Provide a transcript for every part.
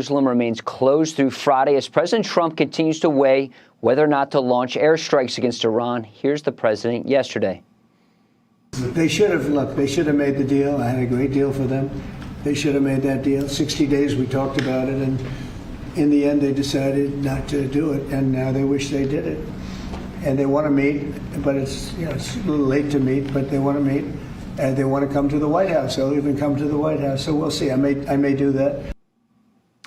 Jerusalem remains closed through Friday as President Trump continues to weigh whether or not to launch airstrikes against Iran. Here's the president yesterday. They should have made the deal. I had a great deal for them. They should have made that deal. 60 days we talked about it, and in the end they decided not to do it, and now they wish they did it. And they want to meet, but it's a little late to meet, but they want to meet, and they want to come to the White House. They'll even come to the White House. So we'll see. I may do that.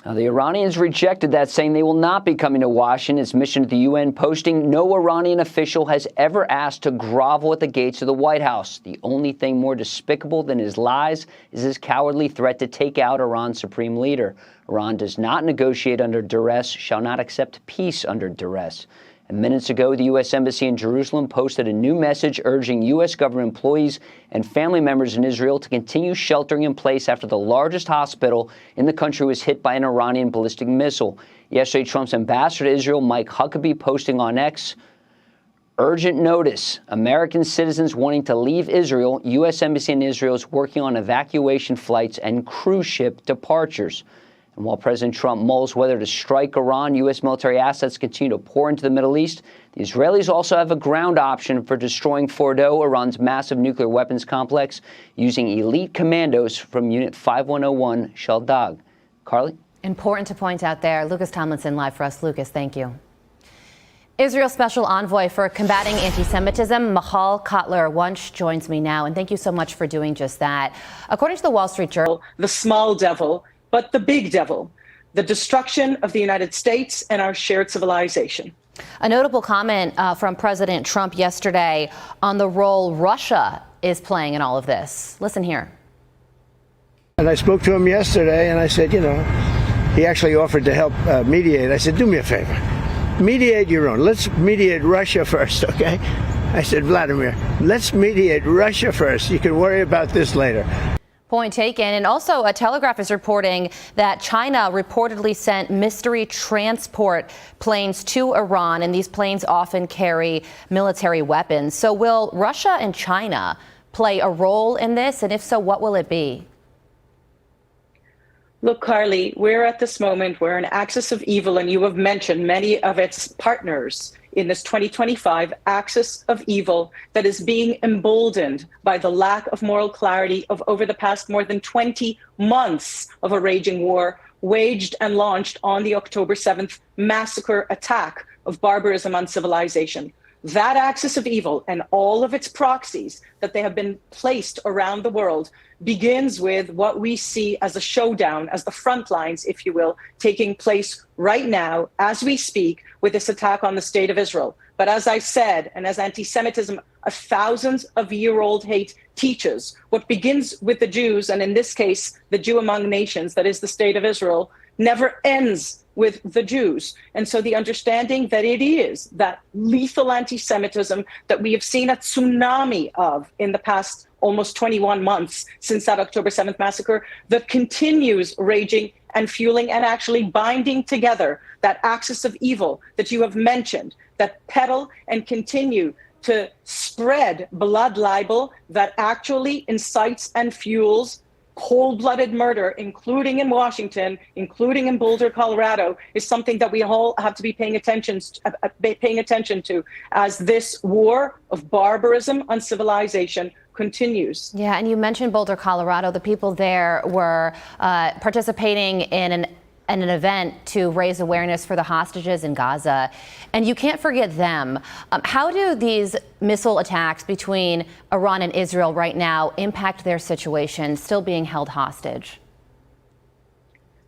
Now, the Iranians rejected that, saying they will not be coming to Washington. Its mission to the UN posting no Iranian official has ever asked to grovel at the gates of the White House. The only thing more despicable than his lies is his cowardly threat to take out Iran's supreme leader. Iran does not negotiate under duress, shall not accept peace under duress. And minutes ago, the U.S. Embassy in Jerusalem posted a new message urging U.S. government employees and family members in Israel to continue sheltering in place after the largest hospital in the country was hit by an Iranian ballistic missile. Yesterday, Trump's ambassador to Israel, Mike Huckabee, posting on X, urgent notice. American citizens wanting to leave Israel. U.S. Embassy in Israel is working on evacuation flights and cruise ship departures. And while President Trump mulls whether to strike Iran, U.S. military assets continue to pour into the Middle East. The Israelis also have a ground option for destroying Fordo, Iran's massive nuclear weapons complex, using elite commandos from Unit 5101 Shaldag. Carley? Important to point out there. Lucas Tomlinson live for us. Lucas, thank you. Israel's special envoy for combating anti-Semitism, Michal Kotler-Wunsch, joins me now. And thank you so much for doing just that. According to the Wall Street Journal, the small devil, but the big devil, the destruction of the United States and our shared civilization. A notable comment from President Trump yesterday on the role Russia is playing in all of this. Listen here. And I spoke to him yesterday, and I said, he actually offered to help mediate. I said, do me a favor. Mediate your own. Let's mediate Russia first, okay? I said, Vladimir, let's mediate Russia first. You can worry about this later. Point taken. And also, a Telegraph is reporting that China reportedly sent mystery transport planes to Iran, and these planes often carry military weapons. So will Russia and China play a role in this? And if so, what will it be? Look, Carly, we're at this moment where an axis of evil, and you have mentioned many of its partners in this 2025 axis of evil that is being emboldened by the lack of moral clarity of over the past more than 20 months of a raging war waged and launched on the October 7th massacre attack of barbarism on civilization. That axis of evil and all of its proxies that they have been placed around the world begins with what we see as a showdown, as the front lines, if you will, taking place right now as we speak with this attack on the state of Israel. But as I said, and as anti-Semitism of thousands of year-old hate teaches, what begins with the Jews, and in this case, the Jew among nations, that is the state of Israel, never ends with the Jews. And so the understanding that it is that lethal anti-Semitism that we have seen a tsunami of in the past almost 21 months since that October 7th massacre, that continues raging and fueling and actually binding together that axis of evil that you have mentioned, that peddle and continue to spread blood libel that actually incites and fuels cold-blooded murder, including in Washington, including in Boulder, Colorado, is something that we all have to be paying attention to as this war of barbarism on civilization continues. Yeah, and you mentioned Boulder, Colorado. The people there were participating in an event to raise awareness for the hostages in Gaza. And you can't forget them. How do these missile attacks between Iran and Israel right now impact their situation, still being held hostage?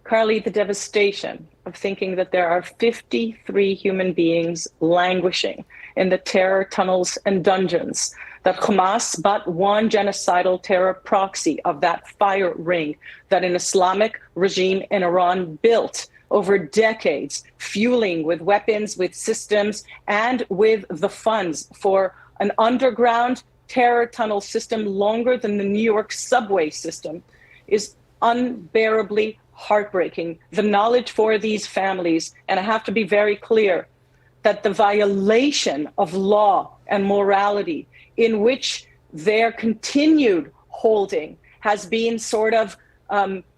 Carly, the devastation of thinking that there are 53 human beings languishing in the terror tunnels and dungeons, that Hamas, but one genocidal terror proxy of that fire ring that an Islamic regime in Iran built over decades, fueling with weapons, with systems, and with the funds for an underground terror tunnel system longer than the New York subway system, is unbearably heartbreaking. The knowledge for these families, and I have to be very clear, that the violation of law and morality in which their continued holding has been sort of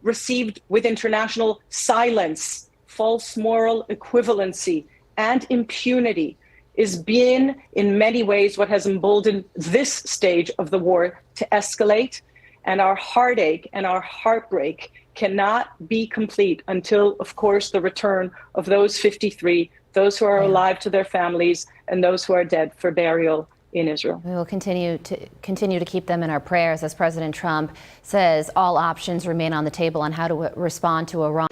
received with international silence, false moral equivalency, and impunity is being, in many ways, what has emboldened this stage of the war to escalate. And our heartache and our heartbreak cannot be complete until, of course, the return of those 53, those who are alive to their families, and those who are dead for burial in Israel. We will continue to keep them in our prayers as President Trump says all options remain on the table on how to respond to Iran.